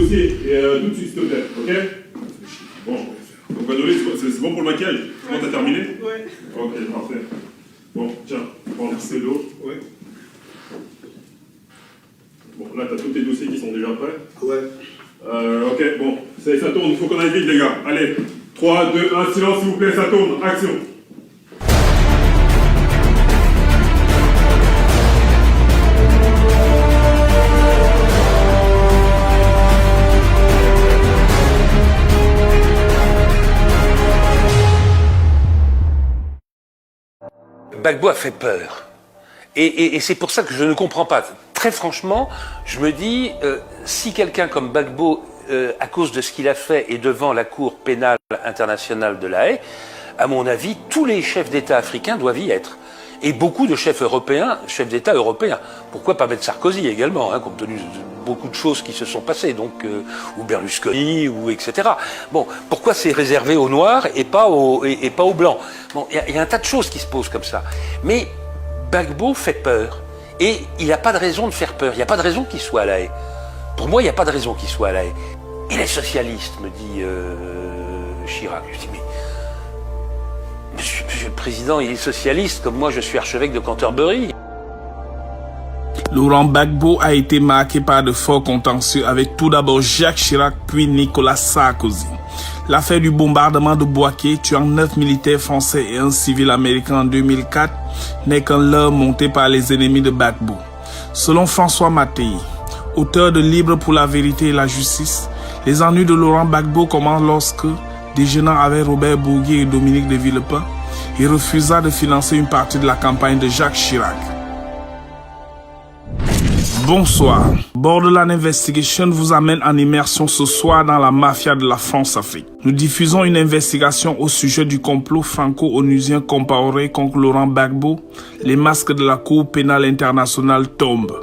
dossiers et tout de suite, s'il te plaît, ok? Bon, donc Badolé, c'est bon pour le maquillage? C'est bon, t'as terminé? Ouais. Ok, parfait. Bon, tiens, prends un peu d'eau. Ouais. Bon, là, t'as tous tes dossiers qui sont déjà prêts. Ouais. Ok, bon, ça tourne, il faut qu'on aille vite, les gars. Allez, 3, 2, 1, silence, s'il vous plaît, ça tourne, action. Gbagbo a fait peur. Et c'est pour ça que je ne comprends pas. Très franchement, je me dis, si quelqu'un comme Gbagbo, à cause de ce qu'il a fait, est devant la Cour pénale internationale de La Haye, à mon avis, tous les chefs d'État africains doivent y être. Et beaucoup de chefs européens, chefs d'État européens. Pourquoi pas mettre Sarkozy également, hein, compte tenu de beaucoup de choses qui se sont passées, donc, ou Berlusconi, ou etc. Bon, pourquoi c'est réservé aux Noirs et pas aux Blancs? Bon, il y a un tas de choses qui se posent comme ça. Mais Gbagbo fait peur. Et il n'a pas de raison de faire peur. Il n'y a pas de raison qu'il soit à La Haye. Pour moi, il n'y a pas de raison qu'il soit à La Haye. Il est socialiste, me dit Chirac. Je dis, mais Monsieur le Président, il est socialiste, comme moi je suis archevêque de Canterbury. Laurent Gbagbo a été marqué par de forts contentieux avec tout d'abord Jacques Chirac puis Nicolas Sarkozy. L'affaire du bombardement de Bouaké tuant 9 militaires français et un civil américain en 2004 n'est qu'un leurre monté par les ennemis de Gbagbo. Selon François Mattei, auteur de Libre pour la vérité et la justice, les ennuis de Laurent Gbagbo commencent lorsque, déjeunant avec Robert Bourguier et Dominique de Villepin, il refusa de financer une partie de la campagne de Jacques Chirac. Bonsoir. Borderland Investigation vous amène en immersion ce soir dans la mafia de la France-Afrique. Nous diffusons une investigation au sujet du complot franco-onusien Compaoré contre Laurent Gbagbo. Les masques de la Cour pénale internationale tombent.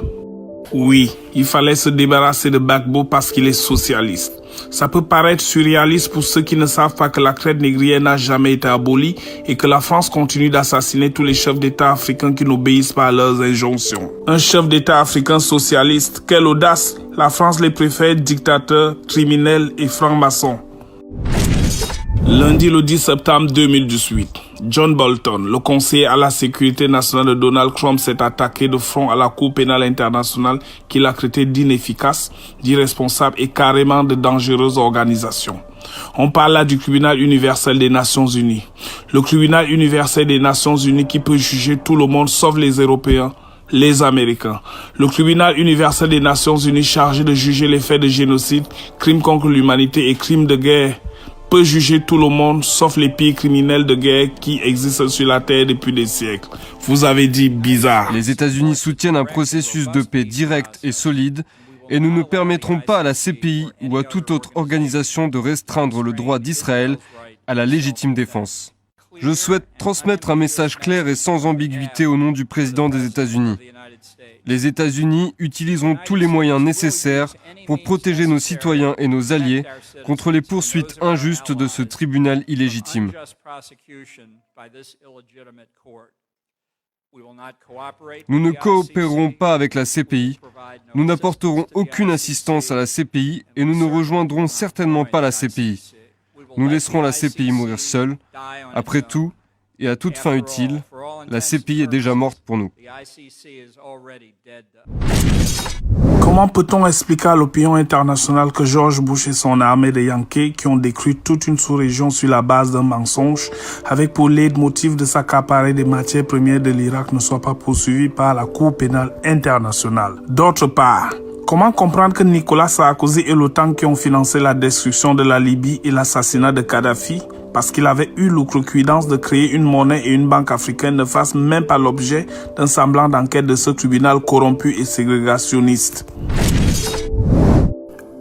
Oui, il fallait se débarrasser de Gbagbo parce qu'il est socialiste. Ça peut paraître surréaliste pour ceux qui ne savent pas que la traite négrière n'a jamais été abolie et que la France continue d'assassiner tous les chefs d'État africains qui n'obéissent pas à leurs injonctions. Un chef d'État africain socialiste, quelle audace! La France les préfère dictateurs, criminels et francs-maçons. Lundi le 10 septembre 2018, John Bolton, le conseiller à la sécurité nationale de Donald Trump, s'est attaqué de front à la Cour pénale internationale qu'il a traitée d'inefficace, d'irresponsable et carrément de dangereuse organisation. On parle là du tribunal universel des Nations Unies. Le tribunal universel des Nations Unies qui peut juger tout le monde sauf les Européens, les Américains. Le tribunal universel des Nations Unies chargé de juger les faits de génocide, crimes contre l'humanité et crimes de guerre peut juger tout le monde sauf les pires criminels de guerre qui existent sur la Terre depuis des siècles. Vous avez dit bizarre. Les États-Unis soutiennent un processus de paix direct et solide et nous ne permettrons pas à la CPI ou à toute autre organisation de restreindre le droit d'Israël à la légitime défense. Je souhaite transmettre un message clair et sans ambiguïté au nom du président des États-Unis. Les États-Unis utiliseront tous les moyens nécessaires pour protéger nos citoyens et nos alliés contre les poursuites injustes de ce tribunal illégitime. Nous ne coopérerons pas avec la CPI, nous n'apporterons aucune assistance à la CPI et nous ne rejoindrons certainement pas la CPI. Nous laisserons la CPI mourir seule. Après tout, et à toute fin utile, la CPI est déjà morte pour nous. Comment peut-on expliquer à l'opinion internationale que George Bush et son armée de Yankees, qui ont détruit toute une sous-région sur la base d'un mensonge, avec pour leitmotiv de s'accaparer des matières premières de l'Irak, ne soient pas poursuivis par la Cour pénale internationale? D'autre part, comment comprendre que Nicolas Sarkozy et l'OTAN qui ont financé la destruction de la Libye et l'assassinat de Kadhafi, parce qu'il avait eu l'outrecuidance de créer une monnaie et une banque africaine, ne fassent même pas l'objet d'un semblant d'enquête de ce tribunal corrompu et ségrégationniste?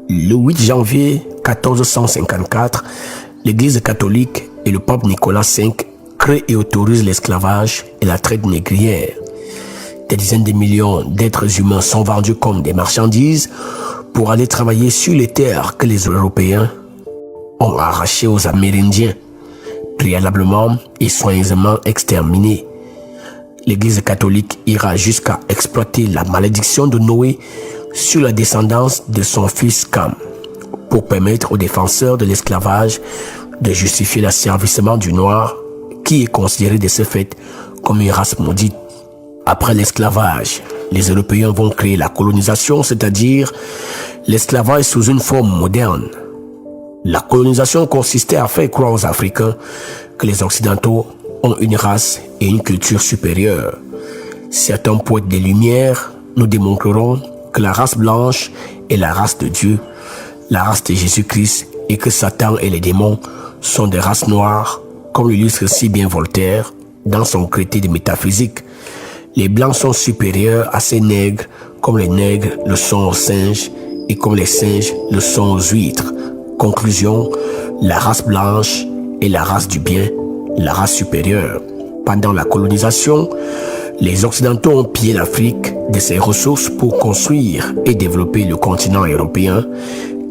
Le 8 janvier 1454, l'Église catholique et le pape Nicolas V créent et autorisent l'esclavage et la traite négrière. Des dizaines de millions d'êtres humains sont vendus comme des marchandises pour aller travailler sur les terres que les Européens ont arrachées aux Amérindiens, préalablement et soigneusement exterminés. L'Église catholique ira jusqu'à exploiter la malédiction de Noé sur la descendance de son fils Cam. pour permettre aux défenseurs de l'esclavage de justifier l'asservissement du noir qui est considéré de ce fait comme une race maudite. Après l'esclavage, les Européens vont créer la colonisation, c'est-à-dire l'esclavage sous une forme moderne. La colonisation consistait à faire croire aux Africains que les Occidentaux ont une race et une culture supérieure. Certains poètes des Lumières nous démontreront que la race blanche est la race de Dieu, la race de Jésus-Christ, et que Satan et les démons sont des races noires, comme l'illustre si bien Voltaire dans son traité de métaphysique. Les blancs sont supérieurs à ces nègres, comme les nègres le sont aux singes, et comme les singes le sont aux huîtres. Conclusion, la race blanche est la race du bien, la race supérieure. Pendant la colonisation, les Occidentaux ont pillé l'Afrique de ses ressources pour construire et développer le continent européen,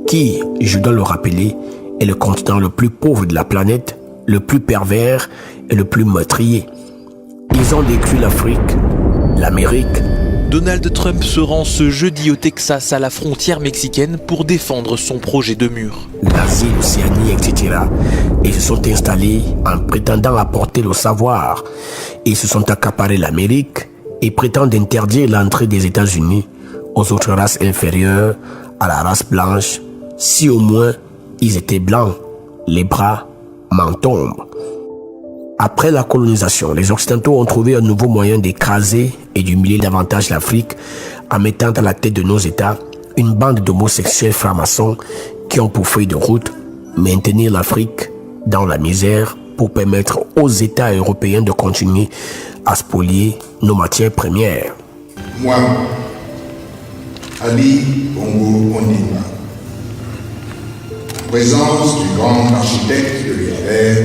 qui, je dois le rappeler, est le continent le plus pauvre de la planète, le plus pervers et le plus meurtrier. Ils ont détruit l'Afrique, l'Amérique. Donald Trump se rend ce jeudi au Texas à la frontière mexicaine pour défendre son projet de mur. L'Asie, l'Océanie, etc. Et se sont installés en prétendant apporter le savoir. Ils se sont accaparés l'Amérique et prétendent interdire l'entrée des États-Unis aux autres races inférieures à la race blanche, si au moins ils étaient blancs. Les bras m'en tombent. Après la colonisation, les Occidentaux ont trouvé un nouveau moyen d'écraser et d'humilier davantage l'Afrique en mettant à la tête de nos États une bande d'homosexuels francs-maçons qui ont pour feuille de route maintenir l'Afrique dans la misère pour permettre aux États européens de continuer à spolier nos matières premières. Moi, Ali Bongo Ondimba, en présence du grand architecte de l'univers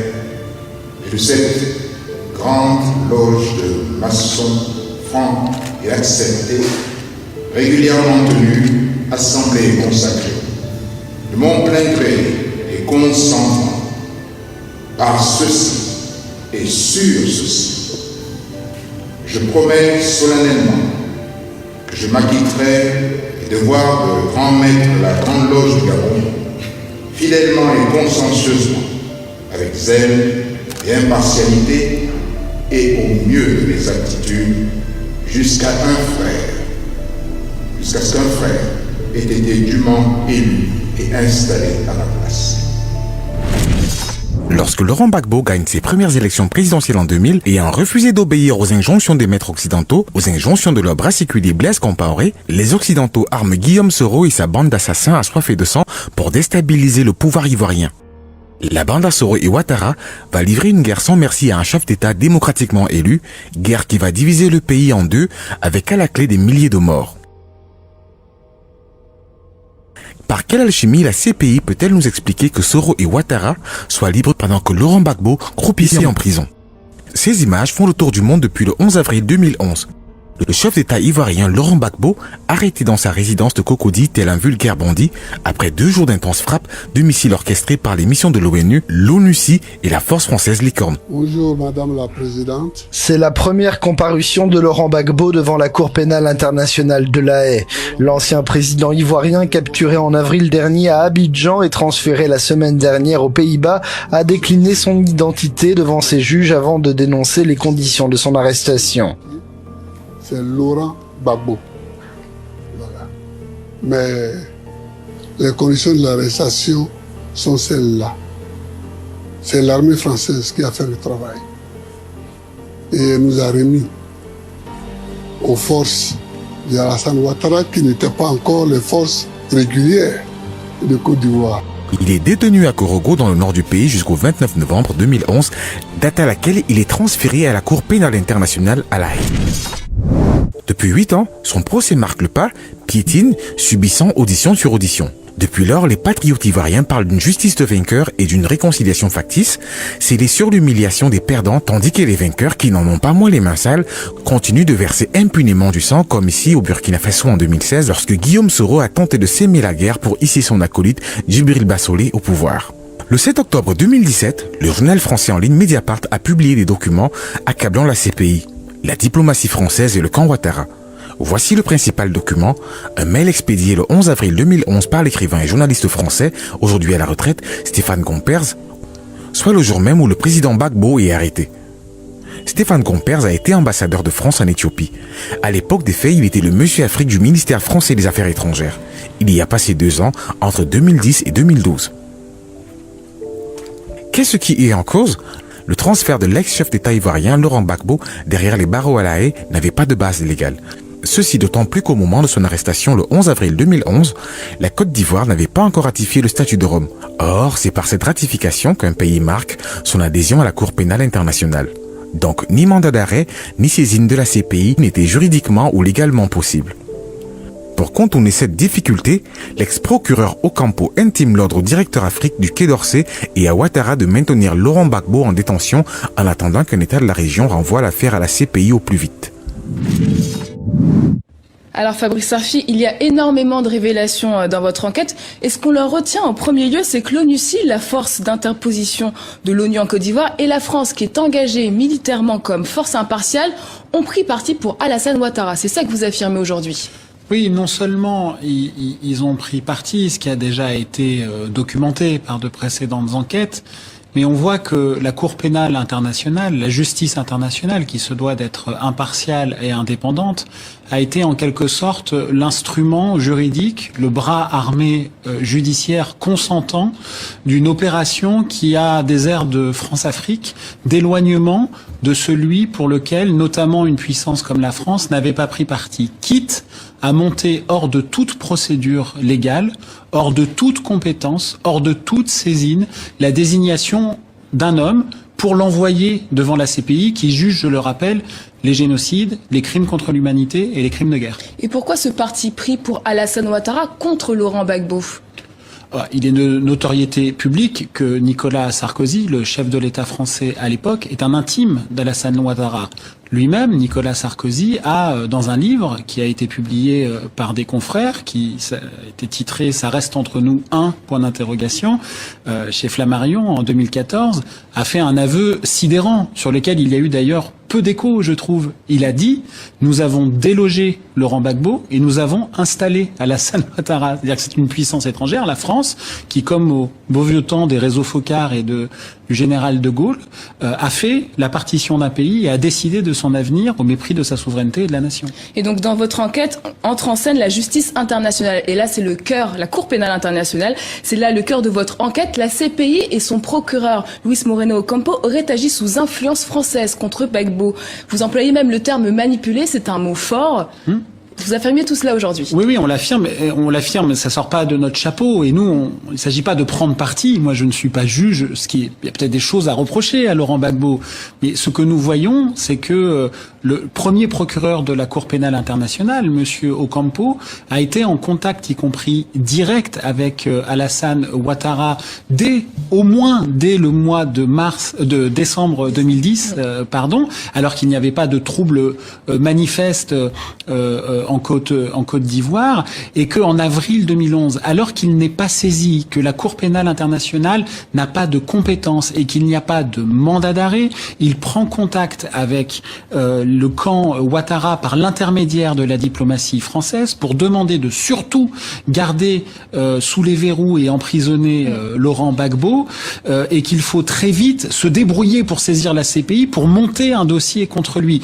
et de cette grande loge de maçons francs et acceptés, régulièrement tenue, assemblée et consacrée, de mon plein gré et consentement, par ceci et sur ceci, je promets solennellement que je m'acquitterai des devoirs de grand maître de la Grande Loge du Gabon, fidèlement et consciencieusement, avec zèle et impartialité, et au mieux de mes aptitudes, jusqu'à ce qu'un frère ait été dûment élu et installé à ma place. Lorsque Laurent Gbagbo gagne ses premières élections présidentielles en 2000, ayant refusé d'obéir aux injonctions des maîtres occidentaux, aux injonctions de leur bras séculier Blaise Compaoré, les Occidentaux arment Guillaume Soro et sa bande d'assassins assoiffés de sang pour déstabiliser le pouvoir ivoirien. La bande à Soro et Ouattara va livrer une guerre sans merci à un chef d'État démocratiquement élu, guerre qui va diviser le pays en deux avec à la clé des milliers de morts. Par quelle alchimie la CPI peut-elle nous expliquer que Soro et Ouattara soient libres pendant que Laurent Gbagbo croupissait en prison? Ces images font le tour du monde depuis le 11 avril 2011. Le chef d'État ivoirien Laurent Gbagbo, arrêté dans sa résidence de Cocody tel un vulgaire bandit, après 2 jours d'intenses frappes de missiles orchestrés par les missions de l'ONU, l'ONUCI et la force française Licorne. Bonjour Madame la Présidente. C'est la première comparution de Laurent Gbagbo devant la Cour pénale internationale de La Haye. L'ancien président ivoirien, capturé en avril dernier à Abidjan et transféré la semaine dernière aux Pays-Bas, a décliné son identité devant ses juges avant de dénoncer les conditions de son arrestation. C'est Laurent Gbagbo. Voilà. Mais les conditions de l'arrestation sont celles-là. C'est l'armée française qui a fait le travail. Et elle nous a remis aux forces d'Alassane Ouattara qui n'étaient pas encore les forces régulières de Côte d'Ivoire. Il est détenu à Korogo dans le nord du pays jusqu'au 29 novembre 2011, date à laquelle il est transféré à la Cour pénale internationale à La Haye. Depuis 8 ans, son procès marque le pas, piétine, subissant audition sur audition. Depuis lors, les patriotes ivoiriens parlent d'une justice de vainqueurs et d'une réconciliation factice, scellée sur l'humiliation des perdants, tandis que les vainqueurs, qui n'en ont pas moins les mains sales, continuent de verser impunément du sang, comme ici au Burkina Faso en 2016, lorsque Guillaume Soro a tenté de s'aimer la guerre pour hisser son acolyte Djibril Bassolé au pouvoir. Le 7 octobre 2017, le journal français en ligne Mediapart a publié des documents accablant la CPI, la diplomatie française et le camp Ouattara. Voici le principal document, un mail expédié le 11 avril 2011 par l'écrivain et journaliste français, aujourd'hui à la retraite, Stéphane Gompers, soit le jour même où le président Gbagbo est arrêté. Stéphane Gompers a été ambassadeur de France en Éthiopie. À l'époque des faits, il était le monsieur Afrique du ministère français des Affaires étrangères. Il y a passé 2 ans, entre 2010 et 2012. Qu'est-ce qui est en cause? Le transfert de l'ex-chef d'État ivoirien Laurent Gbagbo derrière les barreaux à La Haye n'avait pas de base légale. Ceci d'autant plus qu'au moment de son arrestation le 11 avril 2011, la Côte d'Ivoire n'avait pas encore ratifié le statut de Rome. Or, c'est par cette ratification qu'un pays marque son adhésion à la Cour pénale internationale. Donc, ni mandat d'arrêt, ni saisine de la CPI n'étaient juridiquement ou légalement possibles. Pour contourner cette difficulté, l'ex-procureur Ocampo intime l'ordre au directeur Afrique du Quai d'Orsay et à Ouattara de maintenir Laurent Gbagbo en détention en attendant qu'un État de la région renvoie l'affaire à la CPI au plus vite. Alors Fabrice Sarfi, il y a énormément de révélations dans votre enquête. Et ce qu'on leur retient en premier lieu, c'est que l'ONUCI, la force d'interposition de l'ONU en Côte d'Ivoire, et la France, qui est engagée militairement comme force impartiale, ont pris parti pour Alassane Ouattara. C'est ça que vous affirmez aujourd'hui. Oui, non seulement ils ont pris parti, ce qui a déjà été documenté par de précédentes enquêtes, mais on voit que la Cour pénale internationale, la justice internationale, qui se doit d'être impartiale et indépendante, a été en quelque sorte l'instrument juridique, le bras armé judiciaire consentant d'une opération qui a des airs de France-Afrique, d'éloignement de celui pour lequel, notamment une puissance comme la France, n'avait pas pris parti, quitte à monter hors de toute procédure légale, hors de toute compétence, hors de toute saisine, la désignation d'un homme pour l'envoyer devant la CPI qui juge, je le rappelle, les génocides, les crimes contre l'humanité et les crimes de guerre. Et pourquoi ce parti pris pour Alassane Ouattara contre Laurent Gbagbo ? Il est de notoriété publique que Nicolas Sarkozy, le chef de l'État français à l'époque, est un intime d'Alassane Ouattara. Lui-même, Nicolas Sarkozy, a, dans un livre qui a été publié par des confrères, qui était titré « Ça reste entre nous un », chez Flammarion en 2014, a fait un aveu sidérant, sur lequel il y a eu d'ailleurs peu d'écho, je trouve. Il a dit « Nous avons délogé Laurent Gbagbo et nous avons installé Alassane Ouattara ». C'est-à-dire que c'est une puissance étrangère, la France, qui, comme au beau vieux temps des réseaux Focard et du général de Gaulle, a fait la partition d'un pays et a décidé de son avenir au mépris de sa souveraineté et de la nation. Et donc dans votre enquête entre en scène la justice internationale. Et là c'est le cœur, la Cour pénale internationale, c'est là le cœur de votre enquête. La CPI et son procureur Luis Moreno Ocampo auraient agi sous influence française contre Gbagbo. Vous employez même le terme manipulé, c'est un mot fort. Vous affirmiez tout cela aujourd'hui. Oui, on l'affirme, ça sort pas de notre chapeau. Et nous, il s'agit pas de prendre parti. Moi, je ne suis pas juge. Il y a peut-être des choses à reprocher à Laurent Gbagbo. Mais ce que nous voyons, c'est que le premier procureur de la Cour pénale internationale, monsieur Ocampo, a été en contact, y compris direct, avec Alassane Ouattara au moins dès le mois de décembre 2010, alors qu'il n'y avait pas de troubles manifestes en Côte d'Ivoire, et qu'en avril 2011, alors qu'il n'est pas saisi, que la Cour pénale internationale n'a pas de compétences et qu'il n'y a pas de mandat d'arrêt, il prend contact avec le camp Ouattara par l'intermédiaire de la diplomatie française pour demander de surtout garder sous les verrous et emprisonner Laurent Gbagbo, et qu'il faut très vite se débrouiller pour saisir la CPI pour monter un dossier contre lui.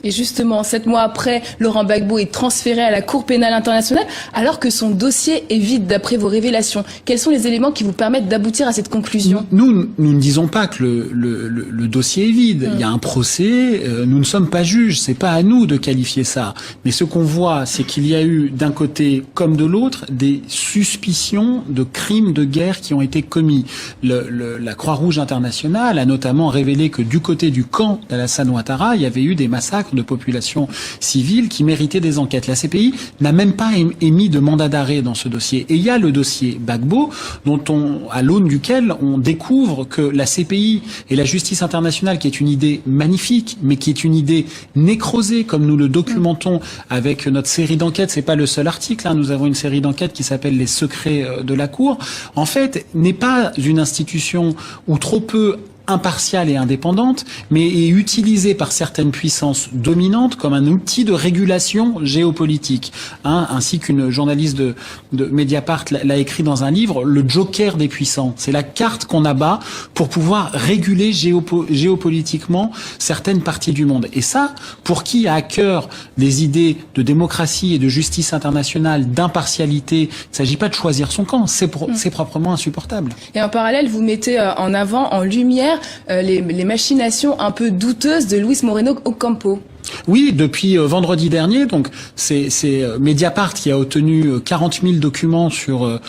Et justement, 7 mois après, Laurent Gbagbo est transféré à la Cour pénale internationale alors que son dossier est vide d'après vos révélations. Quels sont les éléments qui vous permettent d'aboutir à cette conclusion ? Nous ne disons pas que le dossier est vide. Il y a un procès, nous ne sommes pas juges, c'est pas à nous de qualifier ça. Mais ce qu'on voit, c'est qu'il y a eu d'un côté comme de l'autre des suspicions de crimes de guerre qui ont été commis. La Croix-Rouge internationale a notamment révélé que du côté du camp d'Alassane Ouattara, il y avait eu des massacres de populations civiles qui méritaient des enquêtes. La CPI n'a même pas émis de mandat d'arrêt dans ce dossier. Et il y a le dossier Gbagbo, à l'aune duquel on découvre que la CPI et la justice internationale, qui est une idée magnifique, mais qui est une idée nécrosée, comme nous le documentons avec notre série d'enquêtes, c'est pas le seul article, nous avons une série d'enquêtes qui s'appelle Les secrets de la Cour, en fait, n'est pas une institution ou trop peu impartiale et indépendante, mais est utilisée par certaines puissances dominantes comme un outil de régulation géopolitique, ainsi qu'une journaliste de Mediapart l'a écrit dans un livre, le joker des puissants. C'est la carte qu'on abat pour pouvoir réguler géopolitiquement certaines parties du monde. Et ça, pour qui a à cœur des idées de démocratie et de justice internationale, d'impartialité, il ne s'agit pas de choisir son camp, c'est proprement insupportable. Et en parallèle, vous mettez en avant, en lumière, les machinations un peu douteuses de Luis Moreno Ocampo. Oui, depuis vendredi dernier, donc c'est Mediapart qui a obtenu 40 000 documents sur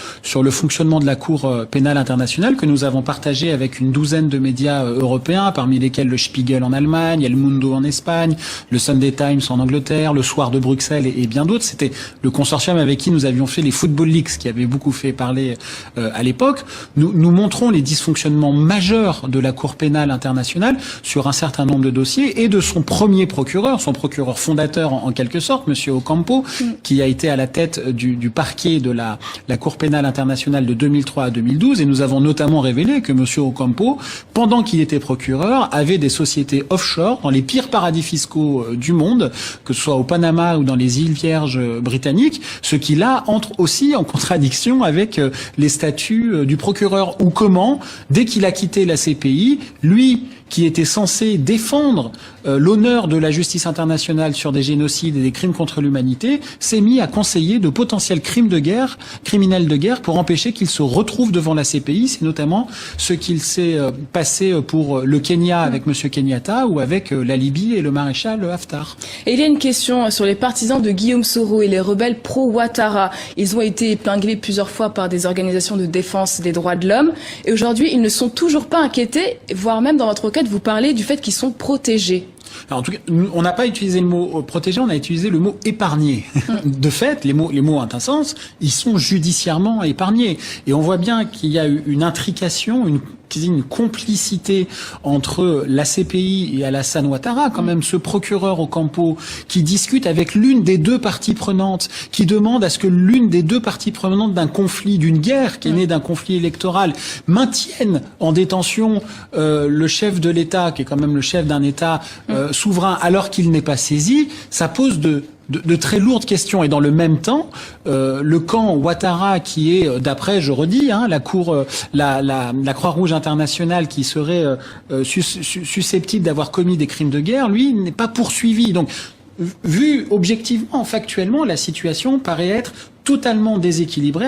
le fonctionnement de la Cour pénale internationale que nous avons partagé avec une douzaine de médias européens, parmi lesquels le Spiegel en Allemagne, El Mundo en Espagne, le Sunday Times en Angleterre, le Soir de Bruxelles et bien d'autres. C'était le consortium avec qui nous avions fait les Football Leaks, qui avait beaucoup fait parler à l'époque. Nous montrons les dysfonctionnements majeurs de la Cour pénale internationale sur un certain nombre de dossiers et de son premier procureur, son procureur fondateur en quelque sorte, Monsieur Ocampo, qui a été à la tête du parquet de la Cour pénale internationale de 2003 à 2012, et nous avons notamment révélé que Monsieur Ocampo, pendant qu'il était procureur, avait des sociétés offshore dans les pires paradis fiscaux du monde, que ce soit au Panama ou dans les îles Vierges britanniques, ce qui là entre aussi en contradiction avec les statuts du procureur. Ou comment, dès qu'il a quitté la CPI, lui qui était censé défendre l'honneur de la justice internationale sur des génocides et des crimes contre l'humanité, s'est mis à conseiller de potentiels criminels de guerre pour empêcher qu'ils se retrouvent devant la CPI. C'est notamment ce qu'il s'est passé pour le Kenya avec M. Kenyatta ou avec la Libye et le maréchal Haftar. Et il y a une question sur les partisans de Guillaume Soro et les rebelles pro-Ouattara. Ils ont été épinglés plusieurs fois par des organisations de défense des droits de l'homme et aujourd'hui ils ne sont toujours pas inquiétés, voire même dans votre requête vous parlez du fait qu'ils sont protégés. Alors, en tout cas, on n'a pas utilisé le mot protégé, on a utilisé le mot épargné. De fait, les mots ont un sens, ils sont judiciairement épargnés. Et on voit bien qu'il y a eu une intrication, une complicité entre la CPI et Alassane Ouattara, quand même, ce procureur Ocampo qui discute avec l'une des deux parties prenantes, qui demande à ce que l'une des deux parties prenantes d'un conflit, d'une guerre qui est née d'un conflit électoral, maintienne en détention le chef de l'État, qui est quand même le chef d'un État souverain, alors qu'il n'est pas saisi. Ça pose de très lourdes questions. Et dans le même temps, le camp Ouattara, qui est, d'après, je redis, la Croix-Rouge internationale, qui serait susceptible d'avoir commis des crimes de guerre, lui, n'est pas poursuivi. Donc, vu objectivement, factuellement, la situation paraît être totalement déséquilibrée,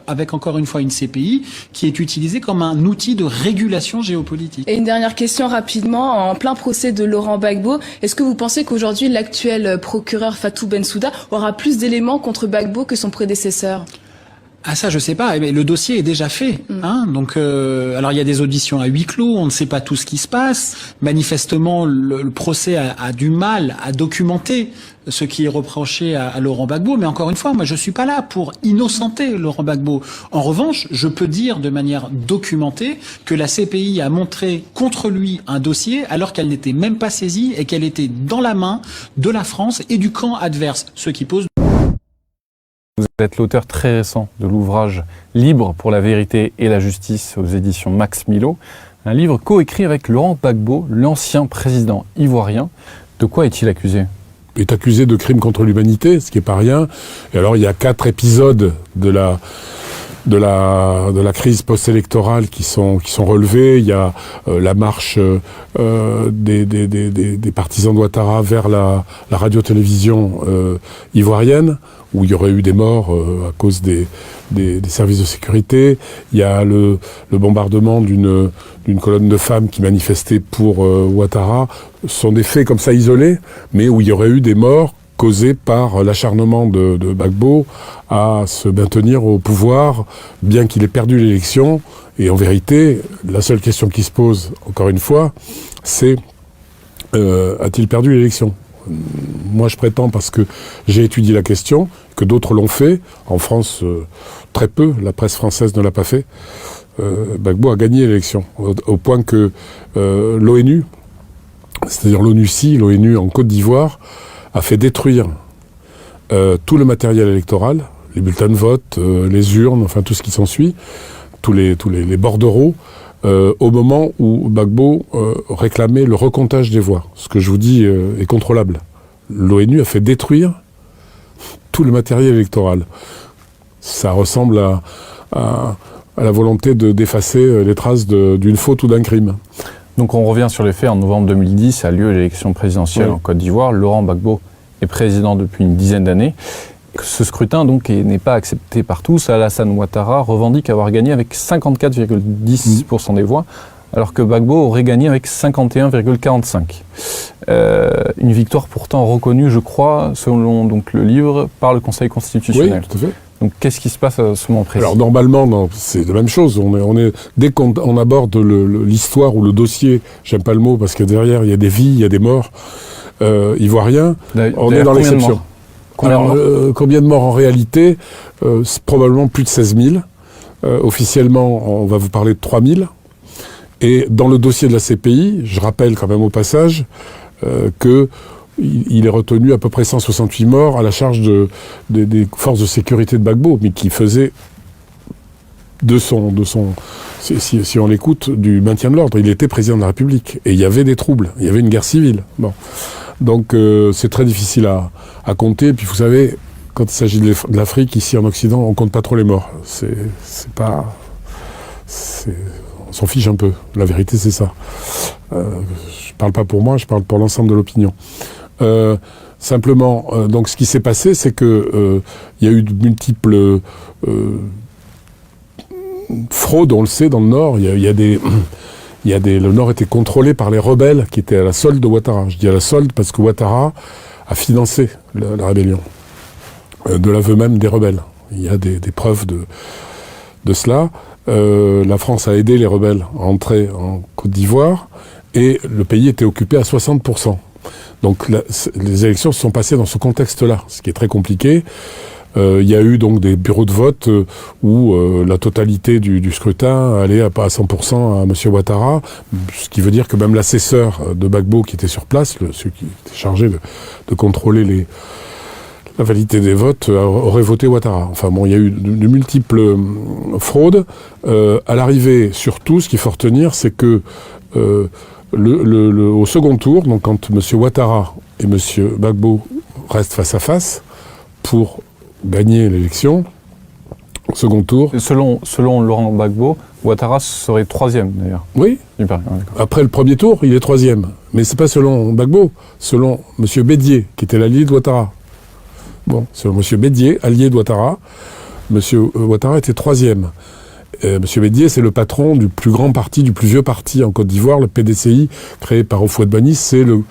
avec encore une fois une CPI qui est utilisée comme un outil de régulation géopolitique. Et une dernière question rapidement, en plein procès de Laurent Gbagbo, est-ce que vous pensez qu'aujourd'hui l'actuel procureur Fatou Bensouda aura plus d'éléments contre Gbagbo que son prédécesseur ? Ah ça je sais pas, mais le dossier est déjà fait. Donc alors il y a des auditions à huis clos, on ne sait pas tout ce qui se passe. Manifestement le procès a du mal à documenter ce qui est reproché à Laurent Gbagbo, mais encore une fois, moi je suis pas là pour innocenter Laurent Gbagbo. En revanche, je peux dire de manière documentée que la CPI a montré contre lui un dossier alors qu'elle n'était même pas saisie et qu'elle était dans la main de la France et du camp adverse, ce qui pose... Vous êtes l'auteur très récent de l'ouvrage Libre pour la vérité et la justice aux éditions Max Milo, un livre coécrit avec Laurent Gbagbo, l'ancien président ivoirien. De quoi est-il accusé ? Il est accusé de crimes contre l'humanité, ce qui n'est pas rien. Et alors il y a 4 épisodes de la crise post-électorale qui sont relevés. Il y a la marche des partisans de Ouattara vers la radio-télévision ivoirienne, où il y aurait eu des morts à cause des services de sécurité. Il y a le bombardement d'une colonne de femmes qui manifestaient pour Ouattara. Ce sont des faits comme ça isolés, mais où il y aurait eu des morts causés par l'acharnement de Gbagbo à se maintenir au pouvoir, bien qu'il ait perdu l'élection. Et en vérité, la seule question qui se pose, encore une fois, c'est a-t-il perdu l'élection ? Moi, je prétends, parce que j'ai étudié la question, que d'autres l'ont fait. En France, très peu. La presse française ne l'a pas fait. Gbagbo a gagné l'élection, au point que l'ONU, c'est-à-dire l'ONU en Côte d'Ivoire, a fait détruire tout le matériel électoral, les bulletins de vote, les urnes, enfin tout ce qui s'ensuit, tous les bordereaux, au moment où Gbagbo réclamait le recomptage des voix. Ce que je vous dis est contrôlable. L'ONU a fait détruire tout le matériel électoral. Ça ressemble à la volonté d'effacer les traces d'une faute ou d'un crime. Donc on revient sur les faits. En novembre 2010 a lieu l'élection présidentielle en Côte d'Ivoire. Laurent Gbagbo est président depuis une dizaine d'années. Ce scrutin donc n'est pas accepté par tous. Alassane Ouattara revendique avoir gagné avec 54,10% des voix, alors que Gbagbo aurait gagné avec 51,45%. Une victoire pourtant reconnue, je crois, selon donc le livre, par le Conseil constitutionnel. Oui, tout à fait. Donc qu'est-ce qui se passe à ce moment précis? Alors normalement, c'est la même chose. Dès qu'on aborde l'histoire ou le dossier, j'aime pas le mot parce que derrière il y a des vies, il y a des morts ivoiriens, on est dans l'exception. Combien de morts en réalité? C'est probablement plus de 16 000. Officiellement, on va vous parler de 3 000. Et dans le dossier de la CPI, je rappelle quand même au passage qu'il est retenu à peu près 168 morts à la charge des forces de sécurité de Gbagbo, mais qui faisait si on l'écoute, du maintien de l'ordre. Il était président de la République. Et il y avait des troubles. Il y avait une guerre civile. Bon. Donc c'est très difficile à compter. Puis vous savez, quand il s'agit de l'Afrique, ici en Occident, on compte pas trop les morts. On s'en fiche un peu. La vérité, c'est ça. Je parle pas pour moi, je parle pour l'ensemble de l'opinion. Simplement, donc ce qui s'est passé, c'est que il y a eu de multiples fraudes, on le sait, dans le Nord. Le Nord était contrôlé par les rebelles qui étaient à la solde de Ouattara. Je dis à la solde parce que Ouattara a financé la rébellion, de l'aveu même des rebelles. Il y a des preuves de cela. La France a aidé les rebelles à entrer en Côte d'Ivoire et le pays était occupé à 60%. Donc les élections se sont passées dans ce contexte-là, ce qui est très compliqué. Il y a eu donc des bureaux de vote où la totalité du scrutin allait à 100% à M. Ouattara, ce qui veut dire que même l'assesseur de Gbagbo qui était sur place, celui qui était chargé de contrôler la validité des votes, aurait voté Ouattara. Enfin bon, il y a eu de multiples fraudes. À l'arrivée, surtout, ce qu'il faut retenir, c'est que au second tour, donc quand M. Ouattara et M. Gbagbo restent face à face pour gagner l'élection, au second tour... Selon Laurent Gbagbo, Ouattara serait troisième, d'ailleurs. Oui. Après le premier tour, il est troisième. Mais c'est pas selon Gbagbo, selon M. Bédier, qui était l'allié de Ouattara. Bon, selon M. Bédier, allié de Ouattara, M. Ouattara était troisième. M. Bédier, c'est le patron du plus grand parti, du plus vieux parti en Côte d'Ivoire, le PDCI, créé par Houphouët-Boigny, c'est le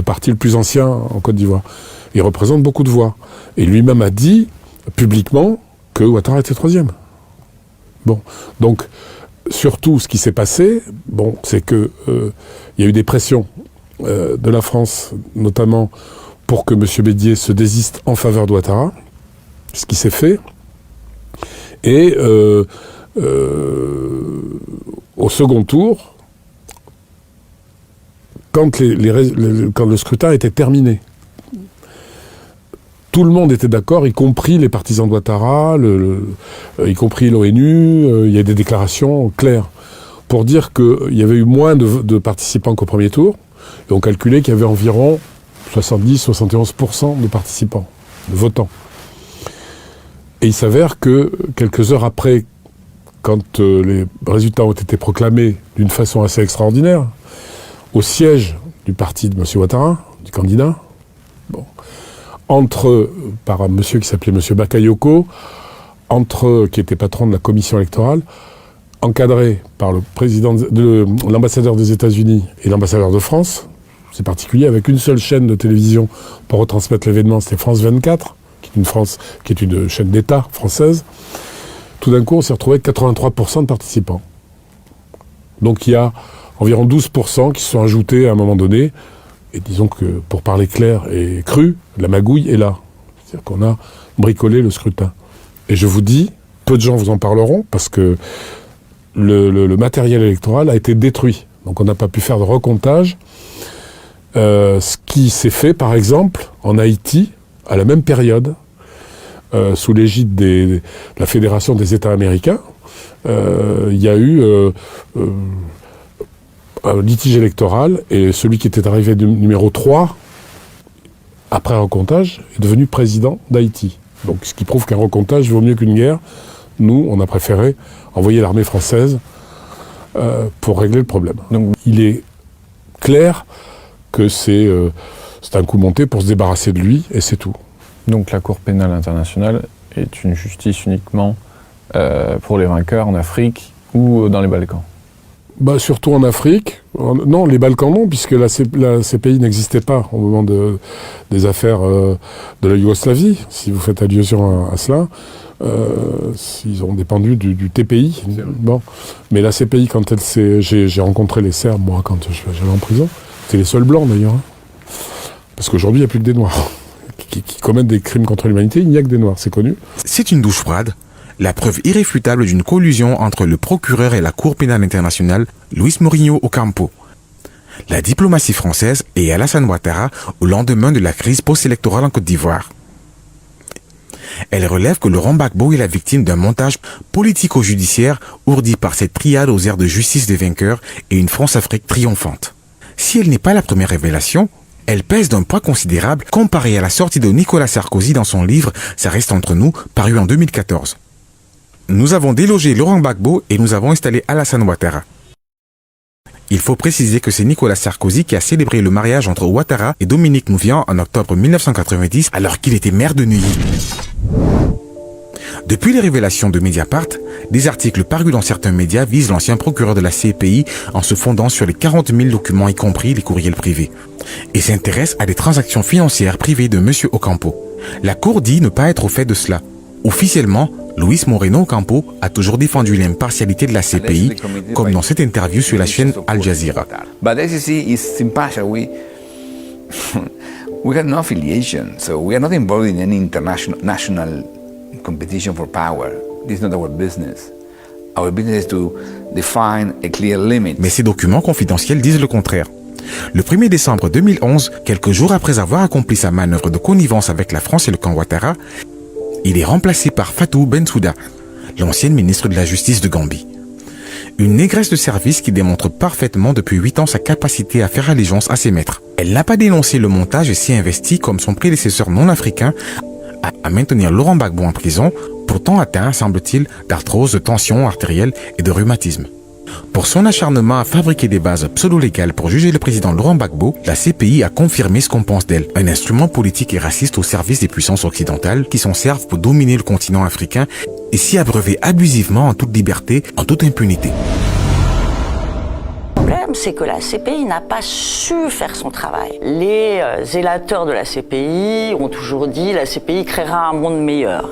parti le plus ancien en Côte d'Ivoire. Il représente beaucoup de voix. Et lui-même a dit, publiquement, que Ouattara était troisième. Bon, donc, surtout, ce qui s'est passé, c'est que il y a eu des pressions de la France, notamment pour que M. Bédier se désiste en faveur d'Ouattara, ce qui s'est fait. Et au second tour, quand le scrutin était terminé, tout le monde était d'accord, y compris les partisans d'Ouattara, y compris l'ONU. Il y a des déclarations claires pour dire qu'il y avait eu moins de participants qu'au premier tour. Et on calculait qu'il y avait environ 70-71% de participants, de votants. Et il s'avère que quelques heures après, quand les résultats ont été proclamés d'une façon assez extraordinaire, au siège du parti de M. Ouattara, du candidat, par un monsieur qui s'appelait M. Bakayoko, qui était patron de la commission électorale, encadré par l'ambassadeur des États-Unis et l'ambassadeur de France, c'est particulier, avec une seule chaîne de télévision pour retransmettre l'événement, c'était France 24, qui est une chaîne d'État française. Tout d'un coup, on s'est retrouvé avec 83% de participants. Donc il y a environ 12% qui se sont ajoutés à un moment donné. Et disons que, pour parler clair et cru, la magouille est là. C'est-à-dire qu'on a bricolé le scrutin. Et je vous dis, peu de gens vous en parleront, parce que le matériel électoral a été détruit. Donc on n'a pas pu faire de recomptage. Ce qui s'est fait, par exemple, en Haïti, à la même période, sous l'égide de la Fédération des États américains, il y a eu un litige électoral et celui qui était arrivé numéro 3, après un recomptage, est devenu président d'Haïti. Donc ce qui prouve qu'un recomptage vaut mieux qu'une guerre. Nous, on a préféré envoyer l'armée française pour régler le problème. Donc il est clair que c'est un coup monté pour se débarrasser de lui, et c'est tout. Donc la Cour pénale internationale est une justice uniquement pour les vainqueurs en Afrique ou dans les Balkans? Bah, surtout en Afrique. Non, les Balkans non, puisque la CPI n'existait pas au moment des affaires de la Yougoslavie, si vous faites allusion à cela. Ils ont dépendu du TPI. Bon. Mais la CPI, quand elle s'est... J'ai rencontré les Serbes, moi, quand j'allais en prison. C'était les seuls blancs, d'ailleurs. Hein. Parce qu'aujourd'hui, il n'y a plus que des Noirs qui commettent des crimes contre l'humanité. Il n'y a que des Noirs, c'est connu. C'est une douche froide. La preuve irréfutable d'une collusion entre le procureur et la Cour pénale internationale, Luis Mourinho Ocampo. La diplomatie française et Alassane Ouattara au lendemain de la crise post-électorale en Côte d'Ivoire. Elle relève que Laurent Gbagbo est la victime d'un montage politico-judiciaire ourdi par cette triade aux airs de justice des vainqueurs et une France-Afrique triomphante. Si elle n'est pas la première révélation, elle pèse d'un poids considérable comparée à la sortie de Nicolas Sarkozy dans son livre « Ça reste entre nous » paru en 2014. Nous avons délogé Laurent Gbagbo et nous avons installé Alassane Ouattara. Il faut préciser que c'est Nicolas Sarkozy qui a célébré le mariage entre Ouattara et Dominique Nouvian en octobre 1990 alors qu'il était maire de Neuilly. Depuis les révélations de Mediapart, des articles parus dans certains médias visent l'ancien procureur de la CPI en se fondant sur les 40 000 documents y compris les courriels privés et s'intéressent à des transactions financières privées de M. Ocampo. La Cour dit ne pas être au fait de cela. Officiellement, Luis Moreno Ocampo a toujours défendu l'impartialité de la CPI, comme dans cette interview sur la chaîne Al Jazeera. But the SEC is impartial. We have no affiliation, so we are not involved in any national competition for power. This is not our business. Our business is to define a clear limit. Mais ces documents confidentiels disent le contraire. Le 1er décembre 2011, quelques jours après avoir accompli sa manœuvre de connivence avec la France et le camp Ouattara, il est remplacé par Fatou Bensouda, l'ancienne ministre de la Justice de Gambie. Une négresse de service qui démontre parfaitement depuis 8 ans sa capacité à faire allégeance à ses maîtres. Elle n'a pas dénoncé le montage et s'y investit comme son prédécesseur non africain à maintenir Laurent Gbagbo en prison, pourtant atteint, semble-t-il, d'arthrose, de tension artérielle et de rhumatisme. Pour son acharnement à fabriquer des bases pseudo-légales pour juger le président Laurent Gbagbo, la CPI a confirmé ce qu'on pense d'elle, un instrument politique et raciste au service des puissances occidentales qui s'en servent pour dominer le continent africain et s'y abreuver abusivement en toute liberté, en toute impunité. Le problème, c'est que la CPI n'a pas su faire son travail. Les zélateurs de la CPI ont toujours dit la CPI créera un monde meilleur.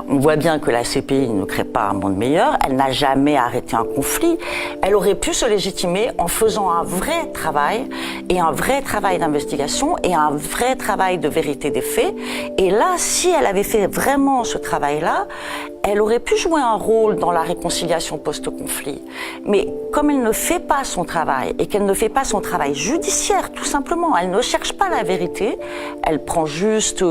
On voit bien que la CPI ne crée pas un monde meilleur, elle n'a jamais arrêté un conflit, elle aurait pu se légitimer en faisant un vrai travail, et un vrai travail d'investigation, et un vrai travail de vérité des faits, et là, si elle avait fait vraiment ce travail-là, elle aurait pu jouer un rôle dans la réconciliation post-conflit. Mais comme elle ne fait pas son travail, et qu'elle ne fait pas son travail judiciaire, tout simplement, elle ne cherche pas la vérité, elle prend juste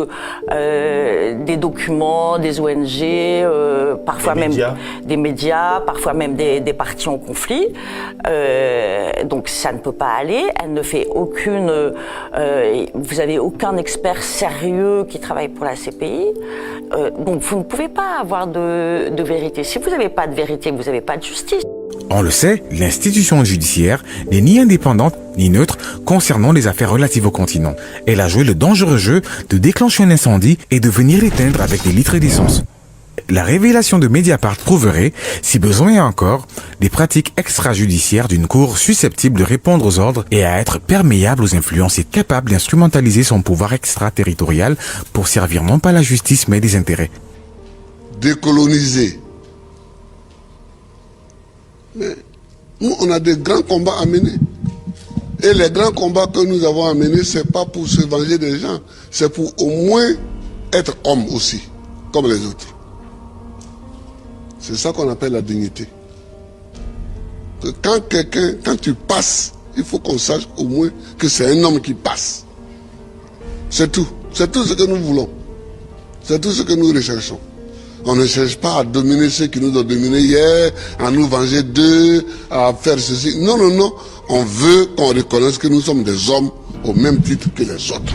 des documents, des ONG, parfois même des médias, parfois même des partis en conflit. Donc ça ne peut pas aller. Elle ne fait aucune... vous avez aucun expert sérieux qui travaille pour la CPI. Donc vous ne pouvez pas avoir de vérité. Si vous n'avez pas de vérité, vous n'avez pas de justice. On le sait, l'institution judiciaire n'est ni indépendante ni neutre concernant les affaires relatives au continent. Elle a joué le dangereux jeu de déclencher un incendie et de venir l'éteindre avec des litres d'essence. La révélation de Mediapart prouverait, si besoin est encore, des pratiques extrajudiciaires d'une cour susceptible de répondre aux ordres et à être perméable aux influences et capable d'instrumentaliser son pouvoir extraterritorial pour servir non pas la justice mais des intérêts. Décoloniser. Mais nous, on a des grands combats à mener. Et les grands combats que nous avons à mener, ce n'est pas pour se venger des gens, c'est pour au moins être homme aussi, comme les autres. C'est ça qu'on appelle la dignité. Que quand tu passes, il faut qu'on sache au moins que c'est un homme qui passe. C'est tout. C'est tout ce que nous voulons. C'est tout ce que nous recherchons. On ne cherche pas à dominer ceux qui nous ont dominés hier, à nous venger d'eux, à faire ceci. Non, non, non. On veut qu'on reconnaisse que nous sommes des hommes au même titre que les autres.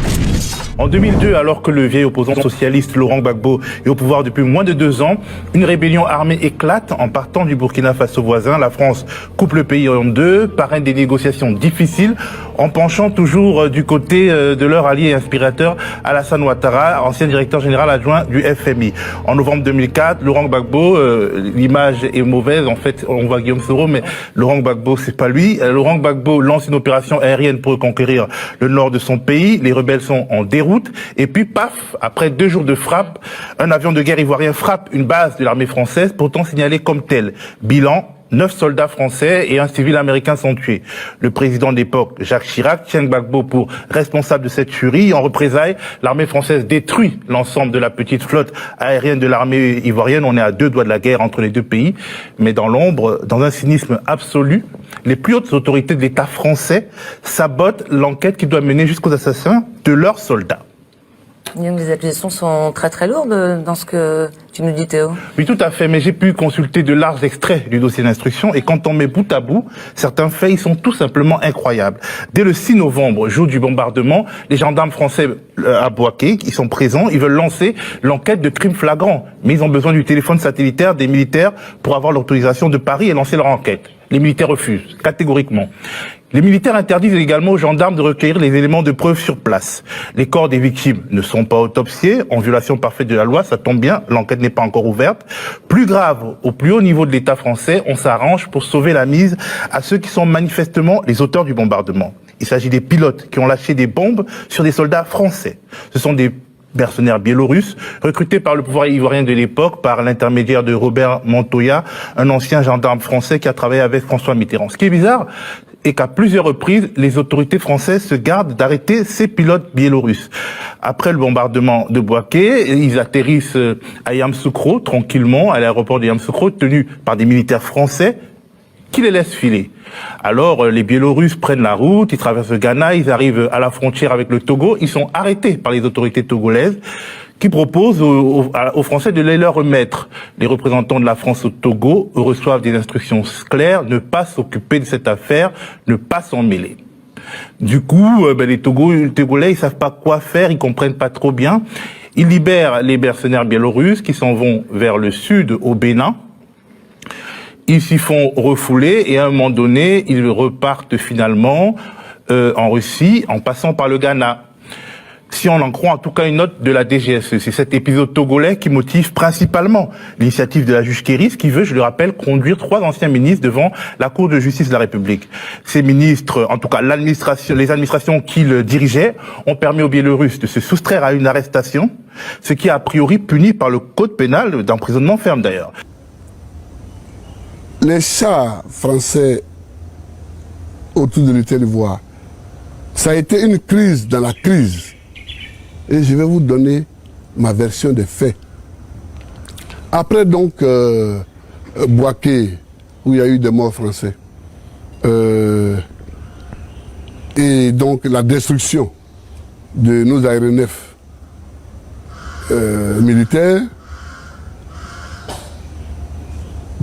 En 2002, alors que le vieil opposant socialiste Laurent Gbagbo est au pouvoir depuis moins de 2 ans, une rébellion armée éclate en partant du Burkina Faso voisin. La France coupe le pays en deux, parraine des négociations difficiles, en penchant toujours du côté de leur allié et inspirateur Alassane Ouattara, ancien directeur général adjoint du FMI. En novembre 2004, Laurent Gbagbo, l'image est mauvaise, en fait, on voit Guillaume Soro, mais Laurent Gbagbo, c'est pas lui. Laurent Gbagbo lance une opération aérienne pour conquérir le nord de son pays. Les rebelles sont en déroute. Et puis, paf, après 2 jours de frappe, un avion de guerre ivoirien frappe une base de l'armée française, pourtant signalée comme telle. Bilan, 9 soldats français et un civil américain sont tués. Le président de l'époque, Jacques Chirac, tient Gbagbo pour responsable de cette tuerie. En représailles, l'armée française détruit l'ensemble de la petite flotte aérienne de l'armée ivoirienne. On est à 2 doigts de la guerre entre les 2 pays. Mais dans l'ombre, dans un cynisme absolu, les plus hautes autorités de l'État français sabotent l'enquête qui doit mener jusqu'aux assassins de leurs soldats. Les accusations sont très très lourdes dans ce que tu nous dis, Théo. Oui, tout à fait, mais j'ai pu consulter de larges extraits du dossier d'instruction et quand on met bout à bout, certains faits, ils sont tout simplement incroyables. Dès le 6 novembre, jour du bombardement, les gendarmes français à Bouaké, ils sont présents, ils veulent lancer l'enquête de crimes flagrants, mais ils ont besoin du téléphone satellitaire des militaires pour avoir l'autorisation de Paris et lancer leur enquête. Les militaires refusent, catégoriquement. Les militaires interdisent également aux gendarmes de recueillir les éléments de preuve sur place. Les corps des victimes ne sont pas autopsiés, en violation parfaite de la loi, ça tombe bien, l'enquête n'est pas encore ouverte. Plus grave, au plus haut niveau de l'État français, on s'arrange pour sauver la mise à ceux qui sont manifestement les auteurs du bombardement. Il s'agit des pilotes qui ont lâché des bombes sur des soldats français. Ce sont des mercenaires biélorusses, recrutés par le pouvoir ivoirien de l'époque, par l'intermédiaire de Robert Montoya, un ancien gendarme français qui a travaillé avec François Mitterrand. Ce qui est bizarre, est qu'à plusieurs reprises, les autorités françaises se gardent d'arrêter ces pilotes biélorusses. Après le bombardement de Bouaké, ils atterrissent à Yamoussoukro, tranquillement, à l'aéroport de Yamoussoukro, tenus par des militaires français, qui les laissent filer. Alors, les Biélorusses prennent la route, ils traversent le Ghana, ils arrivent à la frontière avec le Togo, ils sont arrêtés par les autorités togolaises, qui proposent aux Français de les leur remettre. Les représentants de la France au Togo reçoivent des instructions claires, ne pas s'occuper de cette affaire, ne pas s'en mêler. Du coup, les Togolais, ils savent pas quoi faire, ils comprennent pas trop bien. Ils libèrent les mercenaires biélorusses qui s'en vont vers le sud, au Bénin. Ils s'y font refouler et à un moment donné, ils repartent finalement en Russie en passant par le Ghana. Si on en croit en tout cas une note de la DGSE, c'est cet épisode togolais qui motive principalement l'initiative de la juge Kéris qui veut, je le rappelle, conduire 3 anciens ministres devant la Cour de justice de la République. Ces ministres, en tout cas les administrations qu'ils dirigeaient, ont permis aux Biélorusses de se soustraire à une arrestation, ce qui est a priori puni par le code pénal d'emprisonnement ferme d'ailleurs. Les chars français autour de l'État d'Ivoire, ça a été une crise dans la crise. Et je vais vous donner ma version des faits. Après donc Bouaké, où il y a eu des morts français, et donc la destruction de nos aéronefs militaires,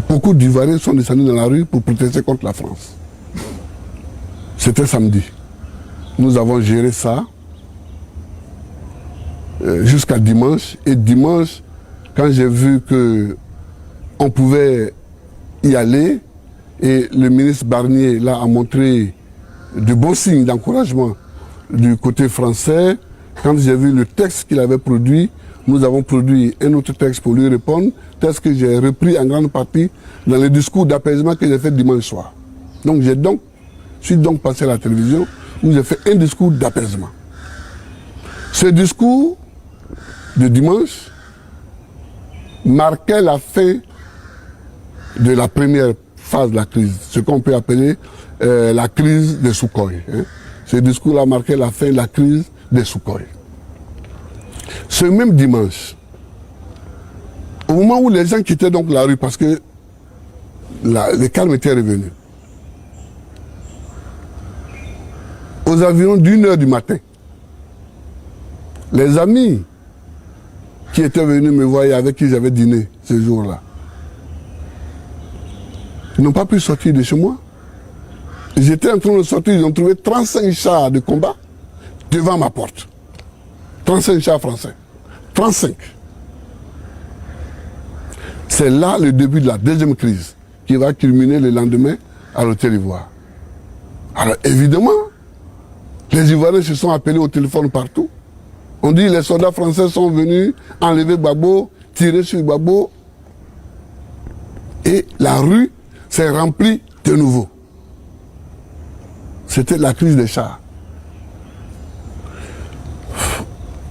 beaucoup d'Ivoiriens sont descendus dans la rue pour protester contre la France. C'était samedi. Nous avons géré ça jusqu'à dimanche. Et dimanche, quand j'ai vu qu'on pouvait y aller, et le ministre Barnier là a montré de bons signes d'encouragement du côté français, quand j'ai vu le texte qu'il avait produit, nous avons produit un autre texte pour lui répondre, texte que j'ai repris en grande partie dans le discours d'apaisement que j'ai fait dimanche soir. Donc je suis donc passé à la télévision où j'ai fait un discours d'apaisement. Ce discours de dimanche marquait la fin de la première phase de la crise, ce qu'on peut appeler la crise des Sukhoi. Ce discours-là marquait la fin de la crise des Sukhoi. Ce même dimanche, au moment où les gens quittaient donc la rue parce que le calme était revenu, aux environs d'1h du matin, les amis qui étaient venus me voir et avec qui j'avais dîné ce jour-là. Ils n'ont pas pu sortir de chez moi. J'étais en train de sortir, ils ont trouvé 35 chars de combat devant ma porte. 35 chars français. 35. C'est là le début de la deuxième crise qui va culminer le lendemain à l'Hôtel Ivoire. Alors évidemment, les Ivoiriens se sont appelés au téléphone partout. On dit que les soldats français sont venus enlever Gbagbo, tirer sur Gbagbo. Et la rue s'est remplie de nouveau. C'était la crise des chars.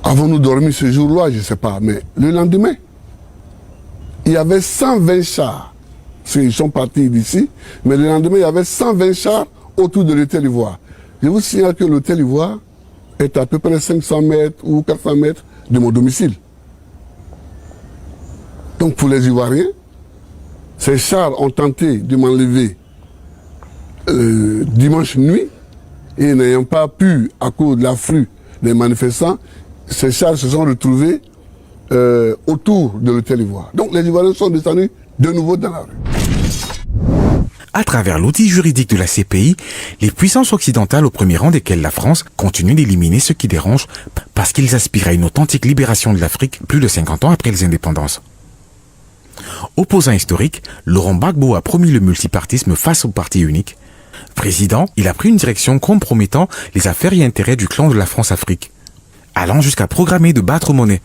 Avons-nous dormi ce jour-là? Je ne sais pas. Mais le lendemain, il y avait 120 chars. Ils sont partis d'ici. Mais le lendemain, il y avait 120 chars autour de l'Hôtel Ivoire. Je vous signale que l'Hôtel Ivoire est à peu près 500 mètres ou 400 mètres de mon domicile. Donc pour les Ivoiriens, ces chars ont tenté de m'enlever dimanche nuit et n'ayant pas pu, à cause de l'afflux des manifestants, ces chars se sont retrouvés autour de l'Hôtel Ivoire. Donc les Ivoiriens sont descendus de nouveau dans la rue. À travers l'outil juridique de la CPI, les puissances occidentales, au premier rang desquelles la France, continuent d'éliminer ce qui dérange parce qu'ils aspirent à une authentique libération de l'Afrique plus de 50 ans après les indépendances. Opposant historique, Laurent Gbagbo a promis le multipartisme face au parti unique. Président, il a pris une direction compromettant les affaires et intérêts du clan de la France-Afrique, allant jusqu'à programmer de battre monnaie.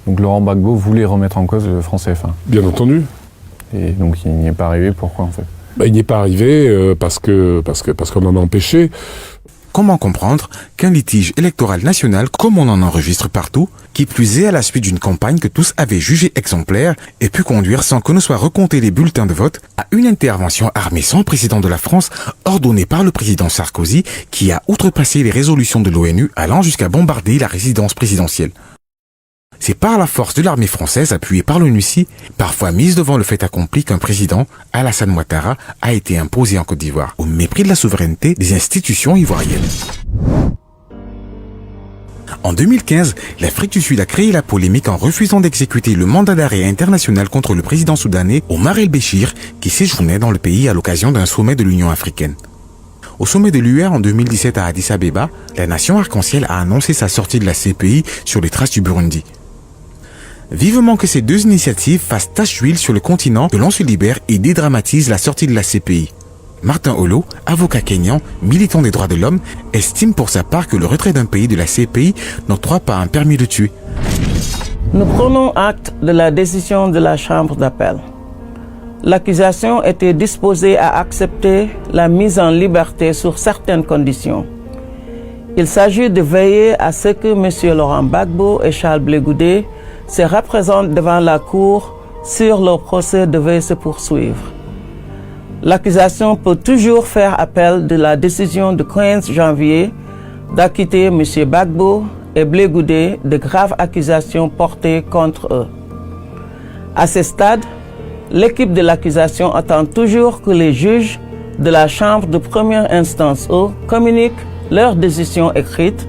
Donc Laurent Gbagbo voulait remettre en cause le franc CFA. Bien entendu. Et donc il n'y est pas arrivé, pourquoi en fait? Il n'y est pas arrivé parce qu'on en a empêché. Comment comprendre qu'un litige électoral national, comme on en enregistre partout, qui plus est à la suite d'une campagne que tous avaient jugée exemplaire, ait pu conduire sans que ne soient recomptés les bulletins de vote à une intervention armée sans précédent de la France, ordonnée par le président Sarkozy, qui a outrepassé les résolutions de l'ONU allant jusqu'à bombarder la résidence présidentielle. C'est par la force de l'armée française appuyée par l'ONUCI, parfois mise devant le fait accompli qu'un président, Alassane Ouattara, a été imposé en Côte d'Ivoire, au mépris de la souveraineté des institutions ivoiriennes. En 2015, l'Afrique du Sud a créé la polémique en refusant d'exécuter le mandat d'arrêt international contre le président soudanais Omar el-Béchir, qui séjournait dans le pays à l'occasion d'un sommet de l'Union africaine. Au sommet de l'UE en 2017 à Addis Abeba, la nation arc-en-ciel a annoncé sa sortie de la CPI sur les traces du Burundi. Vivement que ces deux initiatives fassent tache d'huile sur le continent, que l'on se libère et dédramatise la sortie de la CPI. Martin Olo, avocat kényan, militant des droits de l'homme, estime pour sa part que le retrait d'un pays de la CPI n'octroie pas un permis de tuer. Nous prenons acte de la décision de la Chambre d'appel. L'accusation était disposée à accepter la mise en liberté sur certaines conditions. Il s'agit de veiller à ce que M. Laurent Gbagbo et Charles Blé Goudé se représentent devant la Cour sur leur procès devait se poursuivre. L'accusation peut toujours faire appel de la décision du 15 janvier d'acquitter M. Gbagbo et Blé Goudé de graves accusations portées contre eux. À ce stade, l'équipe de l'accusation attend toujours que les juges de la Chambre de première instance communiquent leur décision écrite,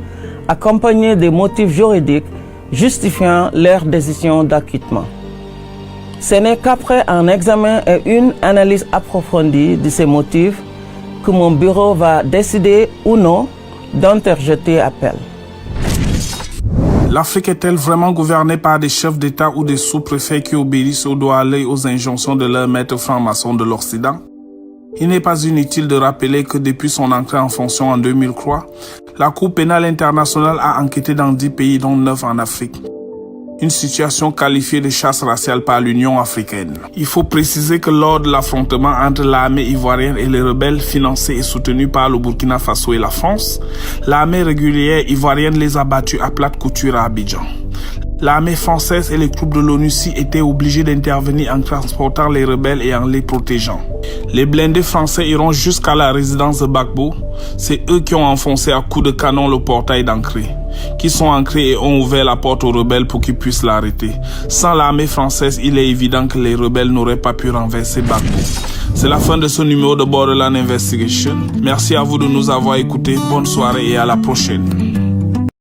accompagnée des motifs juridiques justifiant leur décision d'acquittement. Ce n'est qu'après un examen et une analyse approfondie de ces motifs que mon bureau va décider ou non d'interjeter appel. L'Afrique est-elle vraiment gouvernée par des chefs d'État ou des sous-préfets qui obéissent au doigt et aux injonctions de leurs maîtres francs-maçons de l'Occident? Il n'est pas inutile de rappeler que depuis son entrée en fonction en 2003, la Cour pénale internationale a enquêté dans 10 pays dont 9 en Afrique. Une situation qualifiée de chasse raciale par l'Union africaine. Il faut préciser que lors de l'affrontement entre l'armée ivoirienne et les rebelles financés et soutenus par le Burkina Faso et la France, l'armée régulière ivoirienne les a battus à plate couture à Abidjan. L'armée française et les troupes de l'ONUCI étaient obligés d'intervenir en transportant les rebelles et en les protégeant. Les blindés français iront jusqu'à la résidence de Gbagbo. C'est eux qui ont enfoncé à coups de canon le portail d'Ancré, qui sont entrés et ont ouvert la porte aux rebelles pour qu'ils puissent l'arrêter. Sans l'armée française, il est évident que les rebelles n'auraient pas pu renverser Gbagbo. C'est la fin de ce numéro de Borderland Investigation. Merci à vous de nous avoir écoutés. Bonne soirée et à la prochaine.